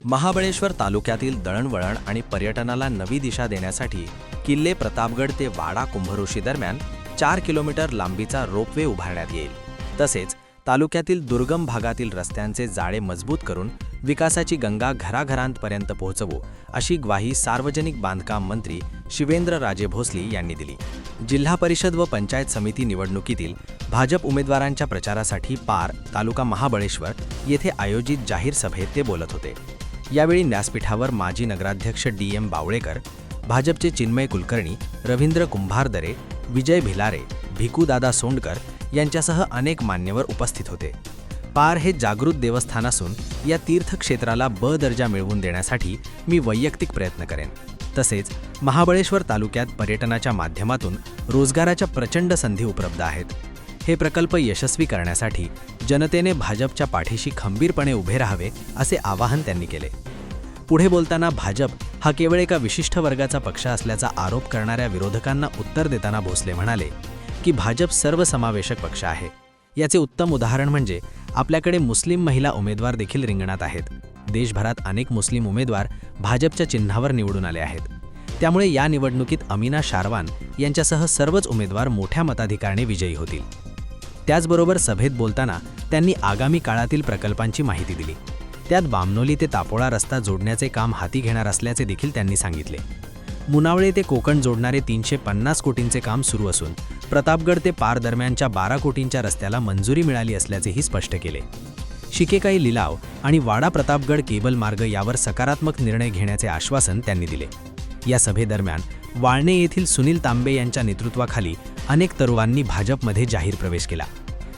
महाबळेश्वर तालुक्यातील दळणवळण आणि पर्यटनाला नवी दिशा देण्यासाठी किल्ले प्रतापगड ते वाडा कुंभऋषी दरम्यान 4 किलोमीटर लांबीचा रोपवे उभारण्यात येईल। तसेच तालुक्यातील दुर्गम भागातील रस्त्यांचे जाळे मजबूत करून विकासाची गंगा घराघरांपर्यंत पोहोचवू अशी ग्वाही सार्वजनिक बांधकाम मंत्री शिवेंद्रराजे भोसले यांनी दिली। जिल्हा परिषद व पंचायत समिती निवडणुकीतील भाजप उमेदवारांच्या प्रचारासाठी पार तालुका महाबळेश्वर येथे आयोजित जाहीर सभेत ते बोलत होते। यावेळी व्यासपीठावर माजी नगराध्यक्ष DM बावळेकर, भाजपचे चिन्मय कुलकर्णी, रवींद्र कुंभारदरे, विजय भिलारे, भिकूदादा सोंडकर यांच्यासह अनेक मान्यवर उपस्थित होते। पार हे जागृत देवस्थान असून या तीर्थक्षेत्राला ब दर्जा मिळवून देण्यासाठी मी वैयक्तिक प्रयत्न करेन। तसेच महाबळेश्वर तालुक्यात पर्यटनाच्या माध्यमातून रोजगाराच्या प्रचंड संधी उपलब्ध आहेत। हे प्रकल्प यशस्वी करण्यासाठी जनतेने भाजपच्या पाठीशी खंबीरपणे उभे राहावे असे आवाहन त्यांनी केले। पुढे बोलताना भाजप हा केवळ एका विशिष्ट वर्गाचा पक्ष असल्याचा आरोप करणाऱ्या विरोधकांना उत्तर देताना भोसले म्हणाले की भाजप सर्वसमावेशक पक्ष आहे। याचे उत्तम उदाहरण म्हणजे आपल्याकडे मुस्लिम महिला उमेदवार देखील रिंगणात आहेत। देशभरात अनेक मुस्लिम उमेदवार भाजपच्या चिन्हावर निवडून आले आहेत। त्यामुळे या निवडणुकीत अमीना शारवान यांच्यासह सर्वच उमेदवार मोठ्या मताधिक्याने विजयी होतील। त्याचबरोबर सभेत बोलताना त्यांनी आगामी काळातील प्रकल्पांची माहिती दिली। त्यात बामनोली ते तापोळा रस्ता जोडण्याचे काम हाती घेणार असल्याचे देखील त्यांनी सांगितले। मुनावळे ते कोकण जोडणारे 350 कोटींचे काम सुरू असून प्रतापगड ते पार दरम्यानच्या 12 कोटींच्या रस्त्याला मंजुरी मिळाली असल्याचेही स्पष्ट केले। शिकेकाई लिलाव आणि वाडा प्रतापगड केबल मार्ग यावर सकारात्मक निर्णय घेण्याचे आश्वासन त्यांनी दिले। या सभेदरम्यान वाळणे येथील सुनील तांबे यांच्या नेतृत्वाखाली अनेक तरुणांनी भाजपमध्ये जाहीर प्रवेश केला।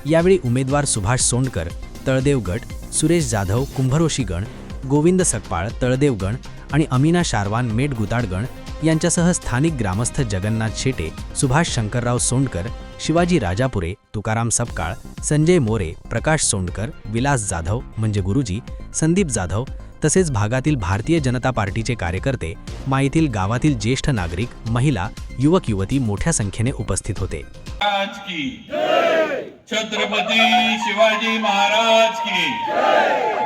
यावेळी उमेदवार सुभाष सोंडकर, तळदेव गट, सुरेश जाधव, कुंभऋषी गण, गोविंद सकपाळ, तळदेव गण आणि अमीना शारवान, मेट गुताडगण यांच्यासह स्थानिक ग्रामस्थ जगन्नाथ शेटे, सुभाष शंकरराव सोंडकर, शिवाजी राजापुरे, तुकाराम सपकाळ, संजय मोरे, प्रकाश सोंडकर, विलास जाधव म्हणजे गुरुजी, संदीप जाधव तसेच भागातील भारतीय जनता पार्टीचे कार्यकर्ते, मायेतील गावातील ज्येष्ठ नागरिक, महिला, युवक युवती मोठ्या संख्येने उपस्थित होते। आज की छत्रपती शिवाजी महाराज की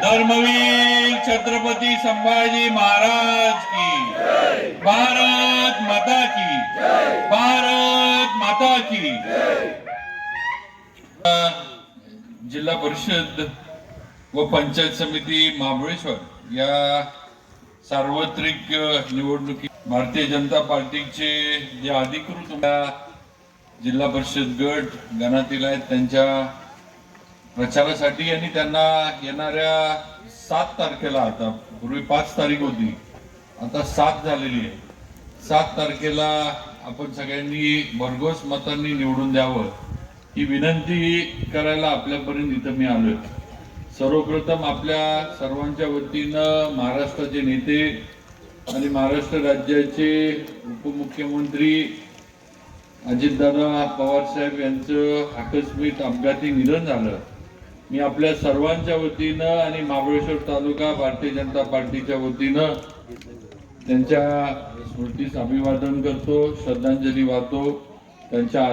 धर्मवीर छत्रपती संभाजी महाराज की भारत माता की भारत माता की। जिल्हा परिषद व पंचायत समिती महाबळेश्वर या सार्वत्रिक निवडणुकीत भारतीय जनता पार्टीचे जे अधिकृत जिल्हा परिषद गट गणातील आहेत त्यांच्या प्रचारासाठी आणि त्यांना येणाऱ्या 7 तारखेला, आता पूर्वी 5 तारीख होती, आता 7 झालेली आहे, 7 तारखेला आपण सगळ्यांनी भरघोस मतांनी निवडून द्यावं ही विनंती करायला आपल्यापर्यंत इथं मी आलोय। सर्वप्रथम आपल्या सर्वांच्या वतीनं महाराष्ट्राचे नेते आणि महाराष्ट्र राज्याचे उपमुख्यमंत्री अजितदादा पवार साहेब यांचं आकस्मिक अपघाती निधन झालं। मी आपल्या सर्वांच्या वतीनं आणि महाबळेश्वर तालुका भारतीय जनता पार्टीच्या वतीनं त्यांच्या स्मृतीस अभिवादन करतो, श्रद्धांजली वाहतो। त्यांच्या